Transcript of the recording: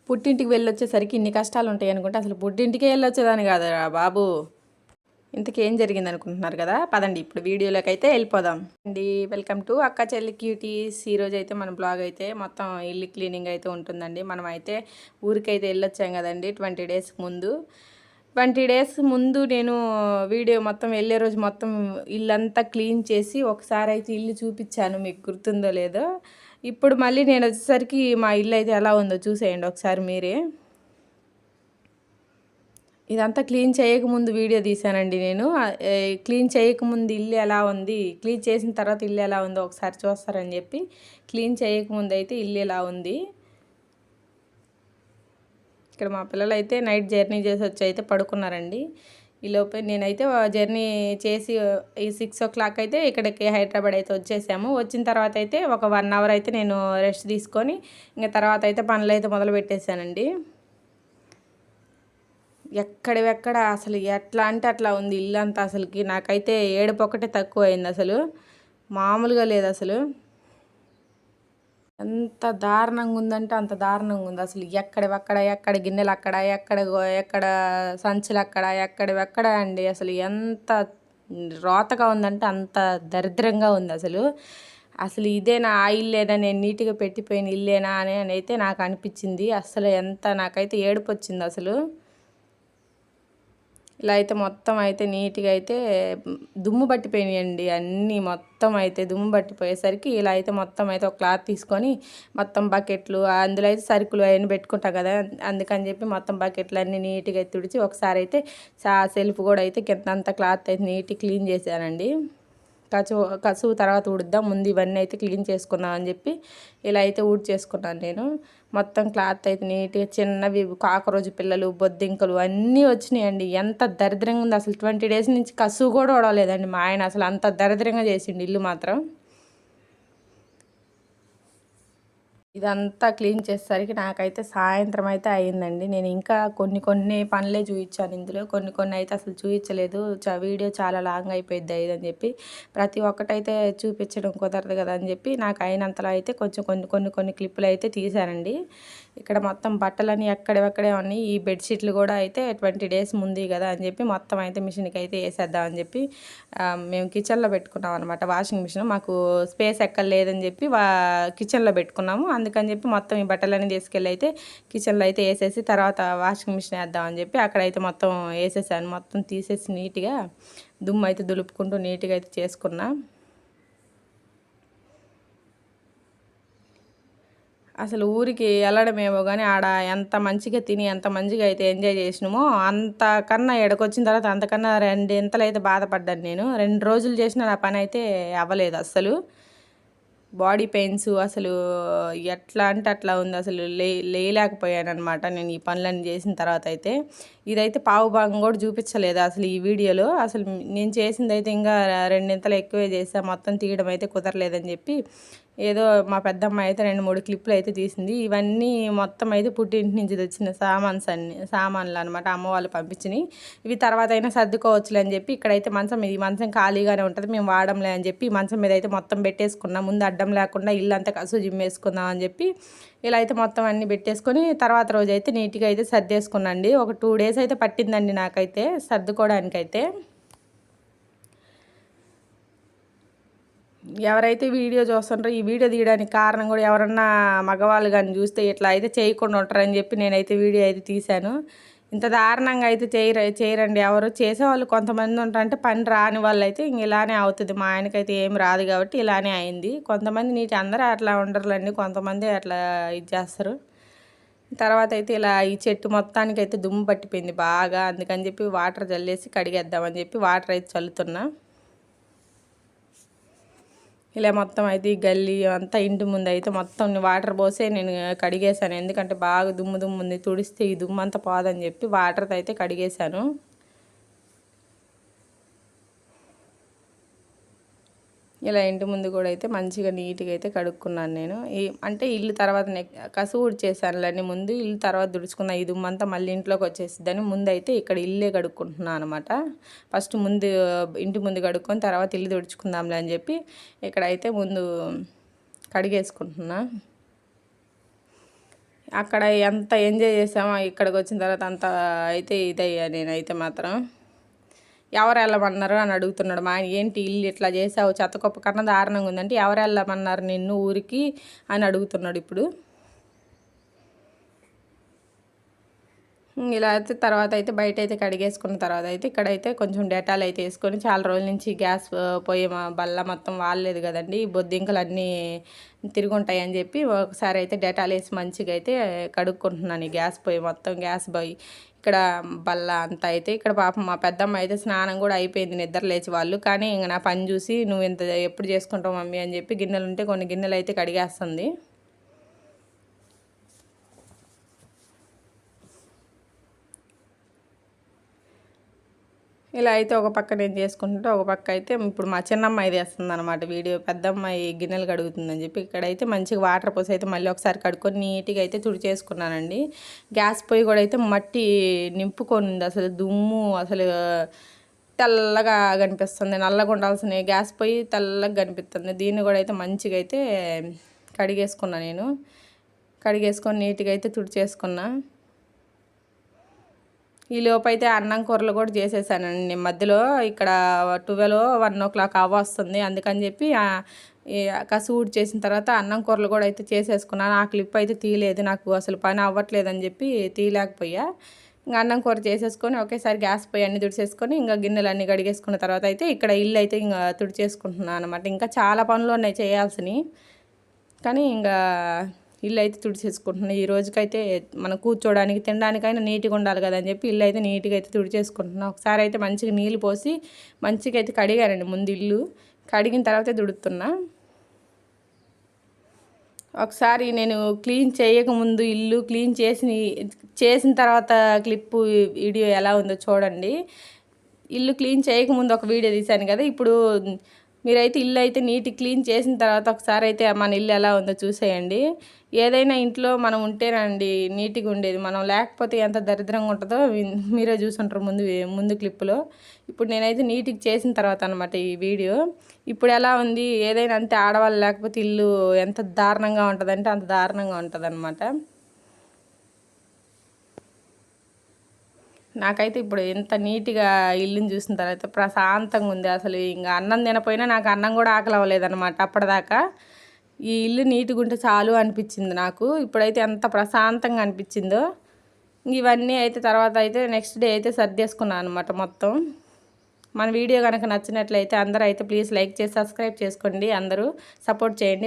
పుట్టింటికి వెళ్ళొచ్చేసరికి ఇన్ని కష్టాలు ఉంటాయి అనుకుంటే అసలు పుట్టింటికే వెళ్ళొచ్చేదాన్ని కాదురా బాబు. ఇంతకేం జరిగింది అనుకుంటున్నారు కదా, పదండి ఇప్పుడు వీడియోలోకి అయితే వెళ్ళిపోదాం అండి. వెల్కమ్ టు అక్క చెల్లి క్యూటీస్. ఈరోజు అయితే మన బ్లాగ్ అయితే మొత్తం ఇల్లు క్లీనింగ్ అయితే ఉంటుందండి. మనం అయితే ఊరికైతే వెళ్ళొచ్చాం కదండి 20 డేస్ ముందు. 20 డేస్ ముందు నేను వీడియో మొత్తం వెళ్ళే రోజు మొత్తం ఇల్లంతా క్లీన్ చేసి ఒకసారి అయితే ఇల్లు చూపించాను, మీకు గుర్తుందో లేదో. ఇప్పుడు మళ్ళీ నేను వచ్చేసరికి మా ఇల్లు అయితే ఎలా ఉందో చూసేయండి ఒకసారి మీరే. ఇదంతా క్లీన్ చేయకముందు వీడియో తీసానండి నేను. క్లీన్ చేయకముందు ఇల్లు ఎలా ఉంది, క్లీన్ చేసిన తర్వాత ఇల్లు ఎలా ఉందో ఒకసారి చూస్తారని చెప్పి క్లీన్ చేయకముందు అయితే ఇల్లు ఎలా ఉంది. ఇక్కడ మా పిల్లలు అయితే నైట్ జర్నీ చేసి వచ్చి అయితే పడుకున్నారండి. ఈలోపే నేనైతే జర్నీ చేసి ఈ 6 o'clock అయితే ఇక్కడికి హైదరాబాద్ అయితే వచ్చేసాము. వచ్చిన తర్వాత అయితే ఒక 1 hour అయితే నేను రెస్ట్ తీసుకొని ఇంకా తర్వాత అయితే పనులు అయితే మొదలు పెట్టేశానండి. ఎక్కడివెక్కడ అసలు ఎట్లా అంటే అట్లా ఉంది ఇల్లంతా. అసలుకి నాకైతే ఏడుపు ఒకటే తక్కువ అయింది, అసలు మామూలుగా లేదు. అసలు ఎంత దారుణంగా ఉందంటే అంత దారుణంగా ఉంది. అసలు ఎక్కడ గిన్నెలు అక్కడ, ఎక్కడ సంచులు అక్కడ, ఎక్కడెక్కడ అండి. అసలు ఎంత రోతగా ఉందంటే అంత దరిద్రంగా ఉంది అసలు. అసలు ఇదేనా ఆ ఇల్లేనా, నేను నీట్గా పెట్టిపోయిన ఇల్లేనా అని అయితే నాకు అనిపించింది. అసలు ఎంత నాకైతే ఏడుపు వచ్చింది అసలు. ఇలా అయితే మొత్తం అయితే నీట్గా అయితే దుమ్ము పట్టిపోయినాయండి అన్నీ. మొత్తం అయితే దుమ్ము పట్టిపోయేసరికి ఇలా అయితే మొత్తం అయితే ఒక క్లాత్ తీసుకొని మొత్తం బకెట్లు అందులో అయితే సరుకులు అవన్నీ పెట్టుకుంటాం కదా, అందుకని చెప్పి మొత్తం బకెట్లు అన్నీ నీట్గా అయితే తుడిచి ఒకసారి అయితే సెల్ఫ్ కూడా అయితే కింద అంతా క్లాత్ అయితే నీట్గా క్లీన్ చేశానండి. కసువు తర్వాత ఊడుద్దాం, ముందు ఇవన్నీ అయితే క్లీన్ చేసుకుందాం అని చెప్పి ఇలా అయితే చేసుకున్నాను నేను. మొత్తం క్లాత్ అయితే నీట్గా చిన్నవి కాకరోజు పిల్లలు బొద్దింకలు అన్నీ వచ్చినాయండి. ఎంత దరిద్రంగా ఉంది అసలు. 20 days నుంచి కసువు కూడా ఓడవలేదండి మా ఆయన. అసలు అంత దరిద్రంగా చేసిండు ఇల్లు మాత్రం. ఇదంతా క్లీన్ చేసేసరికి నాకైతే సాయంత్రం అయితే అయిందండి. నేను ఇంకా కొన్ని పనులే చూపించాను ఇందులో, కొన్ని అయితే అసలు చూపించలేదు. వీడియో చాలా లాంగ్ అయిపోయింది అని చెప్పి ప్రతి ఒక్కటైతే చూపించడం కుదరదు కదా అని చెప్పి నాకు అయినంతలో అయితే కొంచెం కొన్ని క్లిప్పులు అయితే తీశానండి. ఇక్కడ మొత్తం బట్టలని ఎక్కడెక్కడే ఉన్నాయి. ఈ బెడ్షీట్లు కూడా అయితే 20 days ముందు కదా అని చెప్పి మొత్తం అయితే మిషన్కి అయితే వేసేద్దామని చెప్పి మేము కిచెన్లో పెట్టుకున్నాం అనమాట. వాషింగ్ మిషన్ మాకు స్పేస్ ఎక్కడ లేదని చెప్పి కిచెన్లో పెట్టుకున్నాము. అందుకని చెప్పి మొత్తం ఈ బట్టలన్నీ తీసుకెళ్ళి అయితే కిచెన్లో అయితే వేసేసి తర్వాత వాషింగ్ మిషన్ వేద్దామని చెప్పి అక్కడైతే మొత్తం వేసేసాను. మొత్తం తీసేసి నీట్గా దుమ్ము అయితే దులుపుకుంటూ నీట్గా అయితే చేసుకున్నా. అసలు ఊరికి వెళ్ళడమేమో కానీ ఆడ ఎంత మంచిగా తిని ఎంత మంచిగా అయితే ఎంజాయ్ చేసినామో అంతకన్నా ఎడకొచ్చిన తర్వాత అంతకన్నా 2 ఇంతలు అయితే బాధపడ్డాను నేను. 2 రోజులు చేసిన నా పని అయితే అవ్వలేదు అస్సలు. బాడీ పెయిన్స్ అసలు ఎట్లా అంటే అట్లా ఉంది. అసలు లేయలేకపోయాను అనమాట నేను ఈ పనులన్నీ చేసిన తర్వాత అయితే. ఇదైతే పావు భాగం కూడా చూపించలేదు అసలు ఈ వీడియోలో. అసలు నేను చేసింది అయితే ఇంకా 2 ఇంతలు ఎక్కువే చేసా. మొత్తం తీయడం అయితే కుదరలేదని చెప్పి ఏదో మా పెద్దమ్మ అయితే 2-3 క్లిప్పులు అయితే తీసింది. ఇవన్నీ మొత్తం అయితే పుట్టింటి నుంచి తెచ్చిన సామాన్లు అనమాట, అమ్మ వాళ్ళు పంపించినాయి. ఇవి తర్వాత అయినా సర్దుకోవచ్చులే అని చెప్పి ఇక్కడైతే ఈ మంచం ఖాళీగానే ఉంటుంది, మేము వాడంలే అని చెప్పి మంచం మీద అయితే మొత్తం పెట్టేసుకున్నాం. ముందు అడ్డం లేకుండా ఇల్లు అంతా కసు జిమ్మేసుకుందాం అని చెప్పి ఇలా అయితే మొత్తం అన్నీ పెట్టేసుకొని తర్వాత రోజు అయితే నీట్గా అయితే సర్దేసుకున్నాండి. ఒక 2 days అయితే పట్టిందండి నాకైతే సర్దుకోవడానికైతే. ఎవరైతే వీడియో చూస్తుంటారో ఈ వీడియో తీయడానికి కారణం కూడా ఎవరన్నా మగవాళ్ళు కానీ చూస్తే ఇట్లా అయితే చేయకుండా ఉంటారని చెప్పి నేనైతే వీడియో అయితే తీశాను. ఇంత దారుణంగా అయితే చేయరండి ఎవరు. చేసేవాళ్ళు కొంతమంది ఉంటారంటే పని రాని వాళ్ళు అయితే ఇంక ఇలానే అవుతుంది. మా ఆయనకైతే ఏం రాదు కాబట్టి ఇలానే అయింది. కొంతమంది నీటి అందరూ అట్లా ఉండరులేండి, కొంతమంది అట్లా ఇది చేస్తారు. తర్వాత అయితే ఇలా ఈ చెట్టు మొత్తానికి అయితే దుమ్ము పట్టిపోయింది బాగా. అందుకని చెప్పి వాటర్ చల్లేసి కడిగేద్దామని చెప్పి వాటర్ అయితే చల్లుతున్నా. ఇలా మొత్తం అయితే ఈ గల్లీ అంతా ఇంటి ముందు అయితే మొత్తం వాటర్ పోసే నేను కడిగేశాను. ఎందుకంటే బాగా దుమ్ము ఉంది, తుడిస్తే ఈ దుమ్ము అంతా పోదని చెప్పి వాటర్తో అయితే కడిగేశాను. ఇలా ఇంటి ముందు కూడా అయితే మంచిగా నీట్గా అయితే కడుక్కున్నాను నేను. అంటే ఇల్లు తర్వాత కసువు ఊడ్చేసానులేండి ముందు, ఇల్లు తర్వాత దుడుచుకున్న ఈ దుమ్మంతా మళ్ళీ ఇంట్లోకి వచ్చేసిద్దని ముందు అయితే ఇక్కడ ఇల్లే కడుక్కుంటున్నాను అనమాట. ఫస్ట్ ముందు ఇంటి ముందు కడుక్కొని తర్వాత ఇల్లు తుడుచుకుందాంలే అని చెప్పి ఇక్కడైతే ముందు కడిగేసుకుంటున్నా. అక్కడ ఎంత ఎంజాయ్ చేసామో ఇక్కడికి వచ్చిన తర్వాత అంత అయితే ఇదయ్యా నేనైతే మాత్రం. ఎవరు వెళ్ళమన్నారు అని అడుగుతున్నాడు మా ఆయన. ఏంటి ఇల్లు ఇట్లా చేసావు, చెత్తకొప్ప కన్నా దారుణంగా ఉందంటే ఎవరు వెళ్ళమన్నారు నిన్ను ఊరికి అని అడుగుతున్నాడు ఇప్పుడు. ఇలా అయితే తర్వాత అయితే బయట అయితే కడిగేసుకున్న తర్వాత అయితే ఇక్కడైతే కొంచెం డెటాల్ అయితే వేసుకొని, చాలా రోజుల నుంచి గ్యాస్ పొయ్యి బల్ల మొత్తం వాడలేదు కదండి, బొద్దింకలు అన్నీ తిరుగుంటాయి అని చెప్పి ఒకసారి అయితే డెటాల్ వేసి మంచిగా అయితే కడుక్కుంటున్నాను ఈ గ్యాస్ పొయ్యి మొత్తం. గ్యాస్ పొయ్యి ఇక్కడ బల్ల అంతా అయితే ఇక్కడ పాపం మా పెద్దమ్మ అయితే స్నానం కూడా అయిపోయింది నిద్ర లేచి వాళ్ళు. కానీ ఇంక నా పని చూసి నువ్వు ఇంత ఎప్పుడు చేసుకుంటావు మమ్మీ అని చెప్పి గిన్నెలు ఉంటే కొన్ని గిన్నెలు అయితే కడిగేస్తుంది. ఇలా అయితే ఒక పక్క నేను చేసుకుంటుంటే ఒక పక్క అయితే ఇప్పుడు మా చిన్నమ్మాయి వేస్తుంది అనమాట వీడియో. పెద్దమ్మాయి గిన్నెలు కడుగుతుందని చెప్పి ఇక్కడైతే మంచిగా వాటర్ పోసి అయితే మళ్ళీ ఒకసారి కడుక్కొని నీట్గా అయితే తుడిచేసుకున్నానండి. గ్యాస్ పొయ్యి కూడా అయితే మట్టి నింపుకొని ఉంది, అసలు దుమ్ము అసలు తెల్లగా కనిపిస్తుంది. నల్లగా ఉండాల్సిన గ్యాస్ పొయ్యి తెల్లగా కనిపిస్తుంది. దీన్ని కూడా అయితే మంచిగా అయితే కడిగేసుకున్నా నేను. కడిగేసుకొని నీట్గా అయితే తుడిచేసుకున్నా. ఈ లోపైతే అన్నం కూరలు కూడా చేసేసానండి. మధ్యలో ఇక్కడ 1 o'clock వస్తుంది, అందుకని చెప్పి కసువుడు చేసిన తర్వాత అన్నం కూరలు కూడా అయితే చేసేసుకున్నాను. ఆ క్లిప్ అయితే తీయలేదు, నాకు అసలు పని అవ్వట్లేదు అని చెప్పి తీయలేకపోయా. ఇంకా అన్నం కూర చేసేసుకొని ఒకేసారి గ్యాస్ పొయ్యి అన్నీ తుడిచేసుకొని ఇంకా గిన్నెలు అన్నీ కడిగేసుకున్న తర్వాత అయితే ఇక్కడ ఇల్లు అయితే ఇంకా తుడిచేసుకుంటున్నాను అనమాట. ఇంకా చాలా పనులు ఉన్నాయి చేయాల్సినవి, కానీ ఇంకా ఇల్లు అయితే తుడిచేసుకుంటున్నాను. ఈ రోజుకైతే మనం కూర్చోడానికి తినడానికైనా నీట్గా ఉండాలి కదా అని చెప్పి ఇల్లు అయితే నీట్గా అయితే తుడిచేసుకుంటున్నాను. ఒకసారి అయితే మంచిగా నీళ్ళు పోసి మంచిగా అయితే కడిగానండి ముందు ఇల్లు. కడిగిన తర్వాతే తుడుతున్నా. ఒకసారి నేను క్లీన్ చేయకముందు ఇల్లు క్లీన్ చేసిన తర్వాత క్లిప్పు వీడియో ఎలా ఉందో చూడండి. ఇల్లు క్లీన్ చేయకముందు ఒక వీడియో తీశాను కదా, ఇప్పుడు మీరైతే ఇల్లు అయితే నీట్గా క్లీన్ చేసిన తర్వాత ఒకసారి అయితే మన ఇల్లు ఎలా ఉందో చూసేయండి. ఏదైనా ఇంట్లో మనం ఉంటేనండి నీట్గా ఉండేది, మనం లేకపోతే ఎంత దరిద్రంగా ఉంటుందో మీరే చూసుంటారు ముందు క్లిప్పులో. ఇప్పుడు నేనైతే నీట్గా చేసిన తర్వాత అనమాట ఈ వీడియో. ఇప్పుడు ఎలా ఉంది, ఏదైనా అంతే ఆడవాళ్ళు లేకపోతే ఇల్లు ఎంత దారుణంగా ఉంటుందంటే అంత దారుణంగా ఉంటుంది అనమాట. నాకైతే ఇప్పుడు ఎంత నీట్గా ఇల్లుని చూసిన తర్వాత ప్రశాంతంగా ఉంది. అసలు ఇంకా అన్నం తినపోయినా నాకు అన్నం కూడా ఆకలి అవ్వలేదన్నమాట అప్పటిదాకా. ఈ ఇల్లు నీట్గా ఉంటే చాలు అనిపించింది నాకు. ఇప్పుడైతే ఎంత ప్రశాంతంగా అనిపించిందో. ఇవన్నీ అయితే తర్వాత అయితే నెక్స్ట్ డే అయితే సర్దేసుకున్నాను అనమాట మొత్తం. మన వీడియో కనుక నచ్చినట్లయితే అందరూ అయితే ప్లీజ్ లైక్ చేసి సబ్స్క్రైబ్ చేసుకోండి, అందరూ సపోర్ట్ చేయండి.